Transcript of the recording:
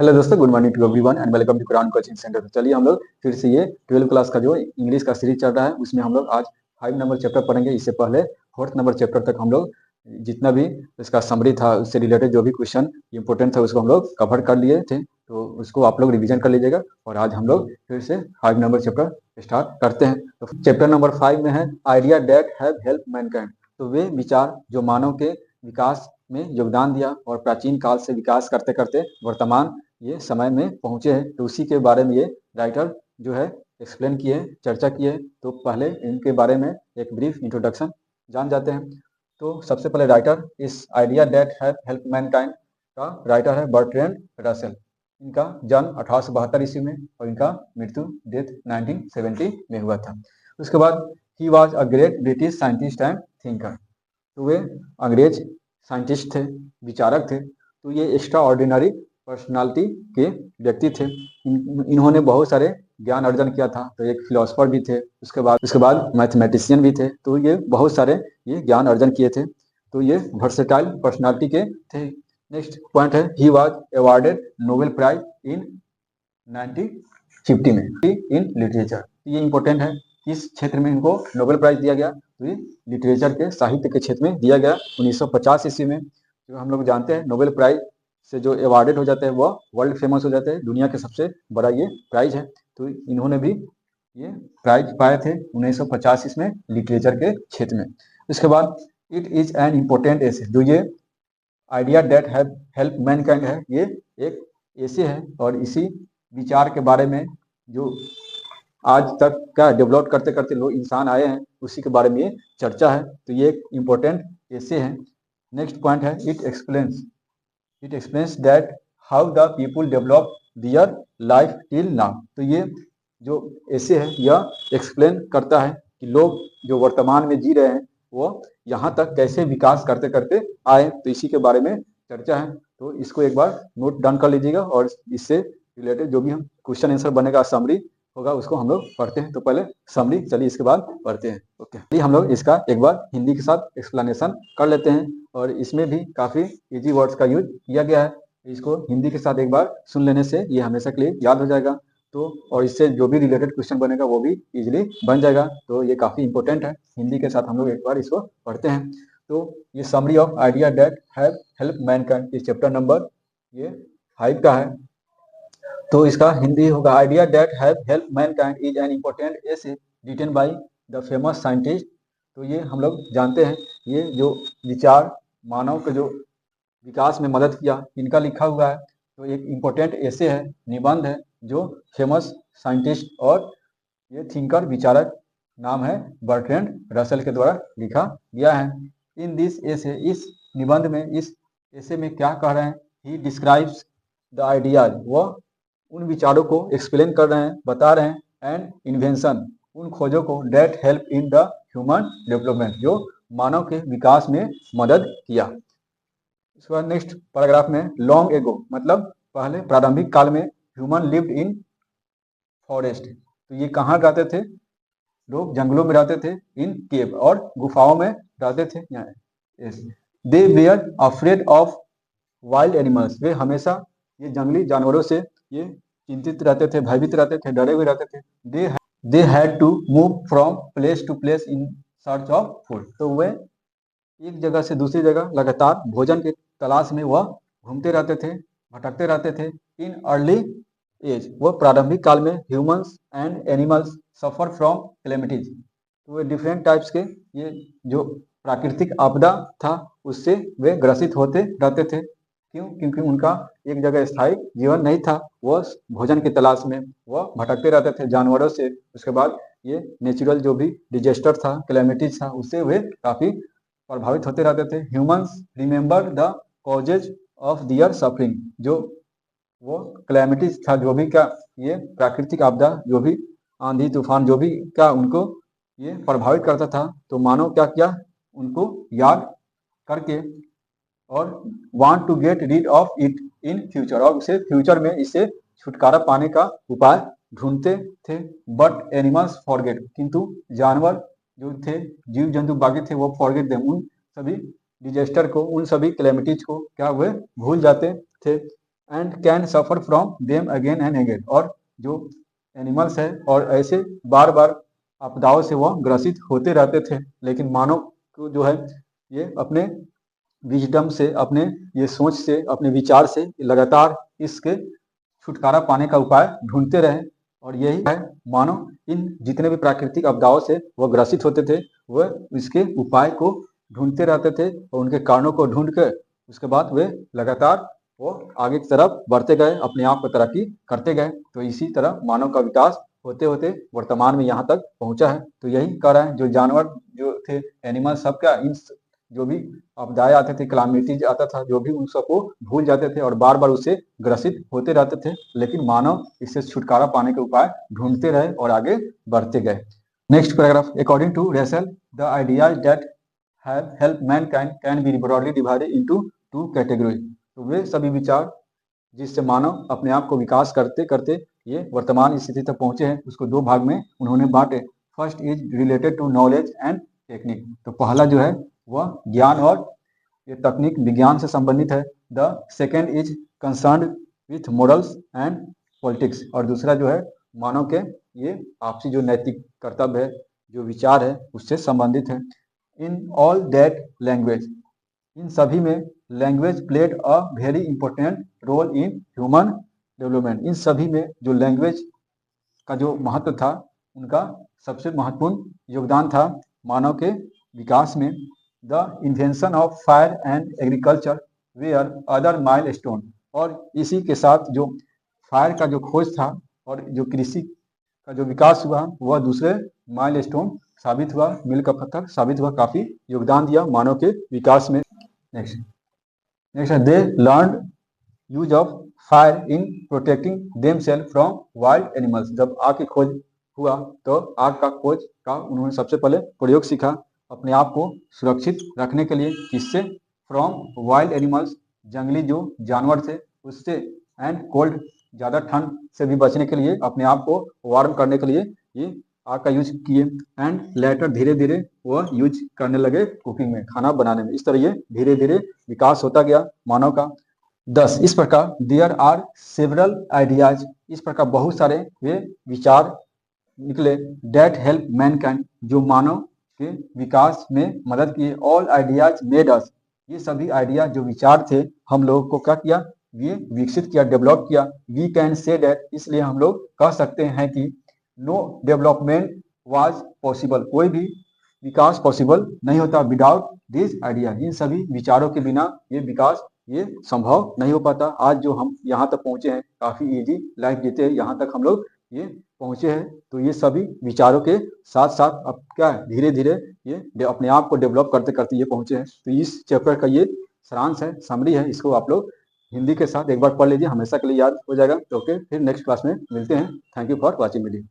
Hello दोस्तों, good morning to everyone and welcome to Quran coaching centre. तो चलिए हम लोग फिर से ये 12 क्लास का जो इंग्लिश का सीरीज चल रहा है उसमें हम लोग आज 5 नंबर चैप्टर पढ़ेंगे। इससे पहले 4th नंबर चैप्टर तक हम लोग जितना भी इसका समरी था उससे रिलेटेड जो भी क्वेश्चन इंपॉर्टेंट था उसको हम लोग कवर कर लिए थे, तो उसको आप लोग रिविजन कर लीजिएगा। और आज हम लोग फिर से 5 नंबर चैप्टर स्टार्ट करते हैं। तो चैप्टर नंबर 5 में है idea that have help Mankind. तो वे विचार जो मानव के विकास में योगदान दिया और प्राचीन काल से विकास करते करते वर्तमान ये समय में पहुंचे हैं, तो उसी के बारे में ये राइटर जो है एक्सप्लेन किए, चर्चा किए। तो पहले इनके बारे में एक ब्रीफ इंट्रोडक्शन जान जाते हैं। तो सबसे पहले राइटर इस idea that have help Mankind का राइटर है बर्ट्रैंड रसेल। इनका जन्म 1872 ईस्वी में और इनका मृत्यु डेथ 1970 में हुआ था। उसके बाद he was a great British scientist and thinker. तो वे अंग्रेज साइंटिस्ट थे, विचारक थे। तो ये एक्स्ट्रा ऑर्डिनरी पर्सनालिटी के व्यक्ति थे। इन्होंने बहुत सारे ज्ञान अर्जन किया था। तो एक फिलोसफर भी थे, उसके बाद मैथमेटिशियन भी थे। तो ये बहुत सारे ये ज्ञान अर्जन किए थे। तो ये वर्सेटाइल पर्सनालिटी के थे। नेक्स्ट पॉइंट है he was awarded Nobel prize in 1950 में इन लिटरेचर। ये इंपॉर्टेंट है, किस क्षेत्र में इनको नोबेल प्राइज दिया गया। तो ये लिटरेचर के साहित्य के क्षेत्र में दिया गया 1950 ईस्वी में। जो हम लोग जानते हैं नोबेल प्राइज से जो अवार्डेड हो जाते हैं वह वर्ल्ड फेमस हो जाते हैं, दुनिया के सबसे बड़ा ये प्राइज है। तो इन्होंने भी ये प्राइज पाए थे 1950 इसमें लिटरेचर के क्षेत्र में। उसके बाद इट इज एन इम्पोर्टेंट एसे। जो ये idea that have help Mankind है, ये एक एसे है और इसी विचार के बारे में जो आज तक क्या डेवलप करते करते लोग इंसान आए हैं उसी के बारे में ये चर्चा है। तो ये एक इम्पोर्टेंट एसे है। नेक्स्ट पॉइंट है it explains that how the people develop their life till now. तो ये जो ऐसे है यह एक्सप्लेन करता है कि लोग जो वर्तमान में जी रहे हैं वो यहाँ तक कैसे विकास करते करते आए। तो इसी के बारे में चर्चा है। तो इसको एक बार नोट डाउन कर लीजिएगा और इससे रिलेटेड जो भी हम क्वेश्चन आंसर बनेगा समरी होगा उसको हम लोग पढ़ते हैं। तो पहले समरी, चलिए इसके बाद पढ़ते हैं। ओके, हम लोग इसका एक बार हिंदी के साथ एक्सप्लेनेशन कर लेते हैं। और इसमें भी काफी इजी वर्ड्स का यूज किया गया है। इसको हिंदी के साथ एक बार सुन लेने से ये हमेशा के लिए याद हो जाएगा। तो और इससे जो भी रिलेटेड क्वेश्चन बनेगा वो भी इजीली बन जाएगा। तो ये काफी इंपॉर्टेंट है। हिंदी के साथ हम लोग एक बार इसको पढ़ते हैं। तो ये summary of idea that have help mankind इस चैप्टर नंबर ये 5 का है। तो इसका हिंदी होगा idea that have help mankind is an important essay written by the famous scientist. तो ये हम लोग जानते हैं ये जो विचार मानव के जो विकास में मदद किया इनका लिखा हुआ है। तो एक इम्पोर्टेंट एसे है, निबंध है जो फेमस साइंटिस्ट और ये थिंकर विचारक नाम है बर्ट्रैंड रसेल के द्वारा लिखा गया है। इन दिस एसे, इस निबंध में, इस एसे में क्या कह रहे हैं, ही डिस्क्राइब्स द आइडियाज, वह उन विचारों को एक्सप्लेन कर रहे हैं, बता रहे हैं, एंड इन्वेंशन, उन खोजों को, that help in the human development, जो मानव के विकास में मदद किया। उसके बाद नेक्स्ट पैराग्राफ में लॉन्ग एगो मतलब पहले प्रारंभिक काल में ह्यूमन लिव्ड इन फॉरेस्ट। तो ये कहाँ रहते थे, लोग जंगलों में रहते थे, इन केव और गुफाओं में रहते थे। They were afraid of wild animals, वे हमेशा ये जंगली जानवरों से ये चिंतित रहते थे, भयभीत रहते थे, डरे हुए रहते थे। They had to move from place to place in search of food. तो वे एक जगह से दूसरी जगह लगातार भोजन के तलाश में वह घूमते रहते थे, भटकते रहते थे। इन अर्ली एज, वह प्रारंभिक काल में humans and animals suffer from calamities. तो वे डिफरेंट टाइप्स के ये जो प्राकृतिक आपदा था उससे वे ग्रसित होते रहते थे। क्यों? क्योंकि उनका एक जगह स्थायी जीवन नहीं था, वह भोजन की तलाश में वह भटकते रहते थे जानवरों से। उसके बाद ये नेचुरल जो भी डिजास्टर था, कैलेमिटीज था, उससे वे काफी प्रभावित होते रहते थे। Humans remember the causes of their suffering, जो वो कैलेमिटीज था, जो भी क्या ये प्राकृतिक आपदा, जो भी आंधी तूफान, जो भी क्या उनको ये प्रभावित करता था, तो मानव क्या किया, उनको याद करके और want to get rid of it in future, और उसे फ्यूचर में इससे छुटकारा पाने का उपाय ढूंढते थे। बट एनिमल्स फॉरगेट, किंतु जानवर जो थे, जीव जंतु बाकी थे, वो फॉरगेट देम, उन सभी डिजास्टर को, उन सभी कैलेमिटीज को क्या हुए भूल जाते थे। And can suffer from them again and again, और जो एनिमल्स है और ऐसे बार बार आपदाओं से वह ग्रसित होते रहते थे, लेकिन मानव को जो है ये अपने विजडम से, अपने ये सोच से, अपने विचार से लगातार इसके छुटकारा पाने का उपाय ढूंढते रहे। और यही है, मानव इन जितने भी प्राकृतिक आपदाओं से वह ग्रसित होते थे, वह इसके उपाय को ढूंढते रहते थे और उनके कारणों को ढूंढ कर उसके बाद वे लगातार वो आगे की तरफ बढ़ते गए, अपने आप को तरक्की करते गए। तो इसी तरह मानव का विकास होते होते वर्तमान में यहाँ तक पहुंचा है। तो यही कह रहा है, जो जानवर जो थे, एनिमल, सबका इन जो भी आपदाएं आते थे, क्लामिटीज आता था, जो भी उन सबको भूल जाते थे और बार बार उससे ग्रसित होते रहते थे, लेकिन मानव इससे छुटकारा पाने के उपाय ढूंढते रहे और आगे बढ़ते गए। Next paragraph, according to Russell the ideas that have help mankind can be broadly divided into two category. तो वे सभी विचार जिससे मानव अपने आप को विकास करते करते ये वर्तमान स्थिति तक पहुंचे हैं, उसको दो भाग में उन्होंने बांटे। First is related to knowledge and technique. तो पहला जो है वह ज्ञान और ये तकनीक विज्ञान से संबंधित है। The second is concern with morals and politics. और दूसरा जो है मानव के ये आपसी जो नैतिक कर्तव्य है, जो विचार है, उससे संबंधित है। इन ऑल दैट लैंग्वेज, इन सभी में language played a very important role in human development. इन सभी में जो लैंग्वेज का जो महत्व था, उनका सबसे महत्वपूर्ण योगदान था मानव के विकास में। The invention of fire and agriculture were other milestone. और इसी के साथ जो फायर का जो खोज था और जो कृषि का जो विकास हुआ, वह दूसरे माइलस्टोन साबित हुआ, मील का पत्थर साबित हुआ, काफी योगदान दिया मानव के विकास में। Next they learn use of fire in protecting themself from wild animals. जब आग की खोज हुआ तो आग का खोज का उन्होंने सबसे पहले प्रयोग सीखा अपने आप को सुरक्षित रखने के लिए। किससे? फ्रॉम वाइल्ड एनिमल्स, जंगली जो जानवर थे उससे, एंड कोल्ड, ज़्यादा ठंड से भी बचने के लिए, अपने आप को वार्म करने के लिए ये आग का यूज किए। एंड लेटर धीरे धीरे वह यूज करने लगे कुकिंग में, खाना बनाने में। इस तरह ये धीरे धीरे विकास होता गया मानव का। 10 इस प्रकार देयर आर सेवरल आइडियाज, इस प्रकार बहुत सारे वे विचार निकले। डेट हेल्प मैनकाइंड, जो मानव के विकास में मदद किए। ऑल आइडियाज मेड अस, ये सभी आइडिया जो विचार थे हम लोगों को क्या किया, ये विकसित किया, डेवलप किया। वी कैन से डेट, इसलिए हम लोग कह सकते हैं कि नो डेवलपमेंट वाज पॉसिबल, कोई भी विकास पॉसिबल नहीं होता विदाउट दिस आइडिया। इन सभी विचारों के बिना ये विकास ये संभव नहीं हो पाता। आज जो हम यहाँ तक पहुँचे हैं, काफ़ी इजी लाइफ जीते हैं, यहाँ तक हम लोग ये पहुँचे हैं, तो ये सभी विचारों के साथ साथ अब क्या है, धीरे धीरे ये अपने आप को डेवलप करते करते ये पहुँचे हैं। तो इस चैप्टर का ये सारांश है, समरी है, इसको आप लोग हिंदी के साथ एक बार पढ़ लीजिए, हमेशा के लिए याद हो जाएगा। तो ओके, फिर नेक्स्ट क्लास में मिलते हैं। Thank you for watching video.